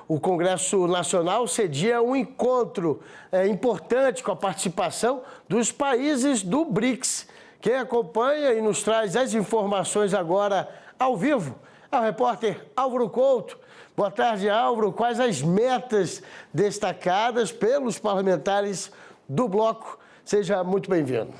o Congresso Nacional cedia um encontro importante com a participação dos países do BRICS. Quem acompanha e nos traz as informações agora ao vivo é o repórter Álvaro Couto. Boa tarde, Álvaro. Quais as metas destacadas pelos parlamentares do bloco? Seja muito bem-vindo.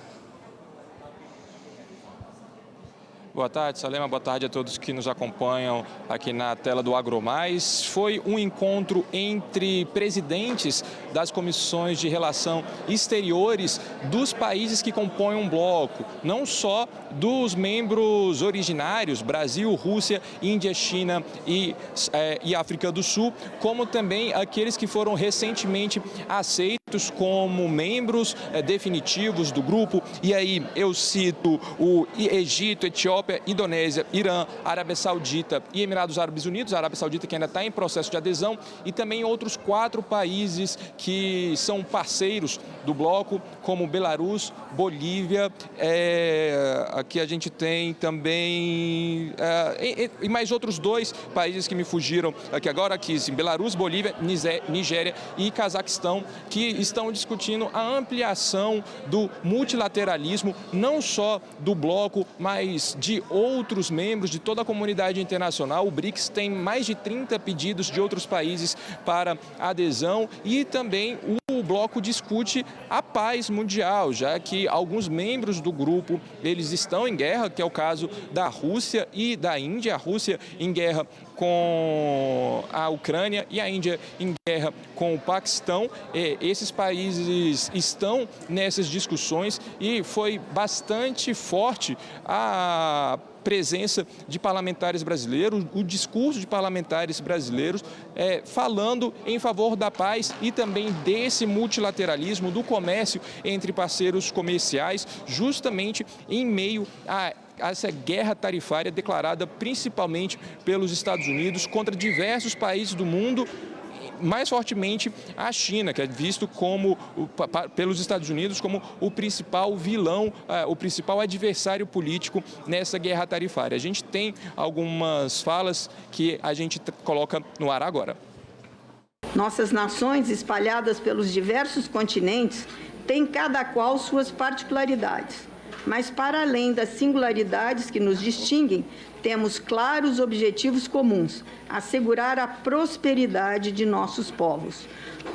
Boa tarde, Salema. Boa tarde a todos que nos acompanham aqui na tela do AgroMais. Foi um encontro entre presidentes das comissões de relação exteriores dos países que compõem um bloco, não só dos membros originários, Brasil, Rússia, Índia, China e África do Sul, como também aqueles que foram recentemente aceitos como membros definitivos do grupo. E aí eu cito o Egito, Etiópia, Indonésia, Irã, Arábia Saudita e Emirados Árabes Unidos, a Arábia Saudita que ainda está em processo de adesão, e também outros 4 países que são parceiros do bloco, como Belarus, Bolívia, aqui a gente tem também, e mais outros 2 países que me fugiram aqui agora, aqui sim, Belarus, Bolívia, Nigéria e Cazaquistão, que estão discutindo a ampliação do multilateralismo, não só do bloco, mas de outros membros de toda a comunidade internacional. O BRICS tem mais de 30 pedidos de outros países para adesão, e também o bloco discute a paz mundial, já que alguns membros do grupo eles estão em guerra, que é o caso da Rússia e da Índia. A Rússia em guerra com a Ucrânia e a Índia em guerra com o Paquistão. Esses países estão nessas discussões e foi bastante forte a presença de parlamentares brasileiros, o discurso de parlamentares brasileiros falando em favor da paz e também desse multilateralismo, do comércio entre parceiros comerciais, justamente em meio a essa guerra tarifária declarada principalmente pelos Estados Unidos contra diversos países do mundo, mais fortemente a China, que é visto como, pelos Estados Unidos como o principal vilão, o principal adversário político nessa guerra tarifária. A gente tem algumas falas que a gente coloca no ar agora. Nossas nações, espalhadas pelos diversos continentes, têm cada qual suas particularidades. Mas, para além das singularidades que nos distinguem, temos claros objetivos comuns: assegurar a prosperidade de nossos povos,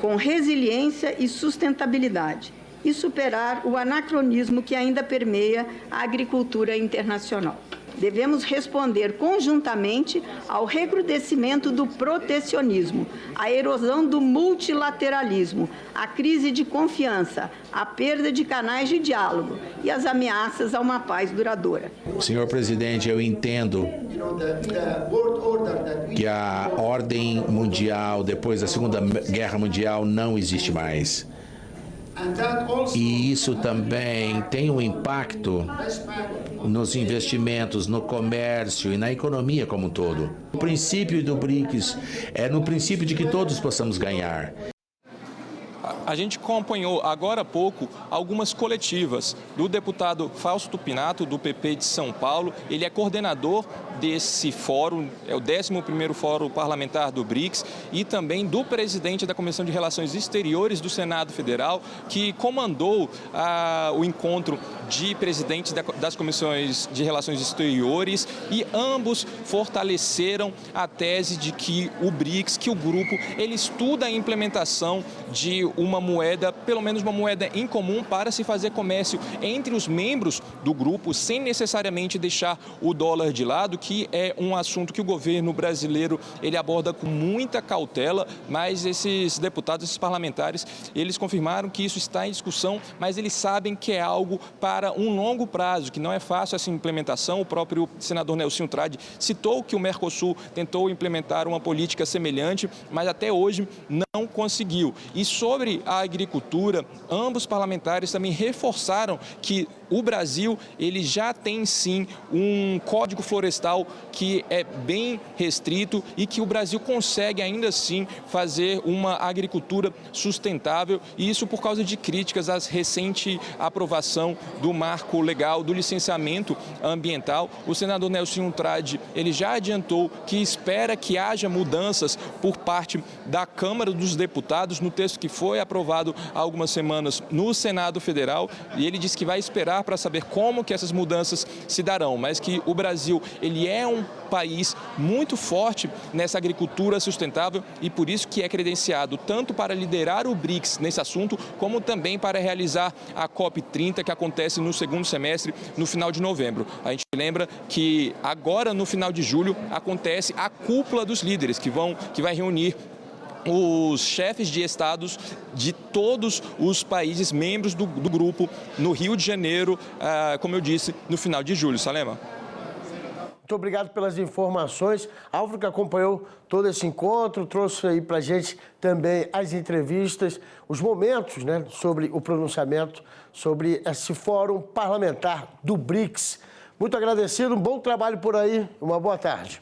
com resiliência e sustentabilidade, e superar o anacronismo que ainda permeia a agricultura internacional. Devemos responder conjuntamente ao recrudescimento do protecionismo, à erosão do multilateralismo, à crise de confiança, à perda de canais de diálogo e às ameaças a uma paz duradoura. Senhor presidente, eu entendo que a ordem mundial, depois da Segunda Guerra Mundial, não existe mais. E isso também tem um impacto nos investimentos, no comércio e na economia como um todo. O princípio do BRICS é no princípio de que todos possamos ganhar. A gente acompanhou agora há pouco algumas coletivas do deputado Fausto Pinato, do PP de São Paulo. Ele é coordenador desse fórum, é o 11º Fórum Parlamentar do BRICS, e também do presidente da Comissão de Relações Exteriores do Senado Federal, que comandou o encontro de presidentes das Comissões de Relações Exteriores, e ambos fortaleceram a tese de que o BRICS, que o grupo, ele estuda a implementação de uma moeda, pelo menos uma moeda em comum, para se fazer comércio entre os membros do grupo, sem necessariamente deixar o dólar de lado, que é um assunto que o governo brasileiro ele aborda com muita cautela, mas esses deputados, esses parlamentares, eles confirmaram que isso está em discussão, mas eles sabem que é algo para um longo prazo, que não é fácil essa implementação. O próprio senador Nelsinho Trade citou que o Mercosul tentou implementar uma política semelhante, mas até hoje não conseguiu. E sobre a agricultura, ambos parlamentares também reforçaram que o Brasil ele já tem sim um código florestal que é bem restrito e que o Brasil consegue ainda assim fazer uma agricultura sustentável, e isso por causa de críticas à recente aprovação do marco legal do licenciamento ambiental. O senador Nelson Trade ele já adiantou que espera que haja mudanças por parte da Câmara dos Deputados no texto que foi aprovado há algumas semanas no Senado Federal, e ele disse que vai esperar para saber como que essas mudanças se darão, mas que o Brasil ele é um país muito forte nessa agricultura sustentável e por isso que é credenciado tanto para liderar o BRICS nesse assunto, como também para realizar a COP30, que acontece no segundo semestre, no final de novembro. A gente lembra que agora, no final de julho, acontece a cúpula dos líderes, que vai reunir os chefes de estados de todos os países membros do grupo no Rio de Janeiro, como eu disse, no final de julho. Salema. Muito obrigado pelas informações. Álvaro, que acompanhou todo esse encontro, trouxe aí para a gente também as entrevistas, os momentos, né, sobre o pronunciamento, sobre esse fórum parlamentar do BRICS. Muito agradecido, um bom trabalho por aí, uma boa tarde.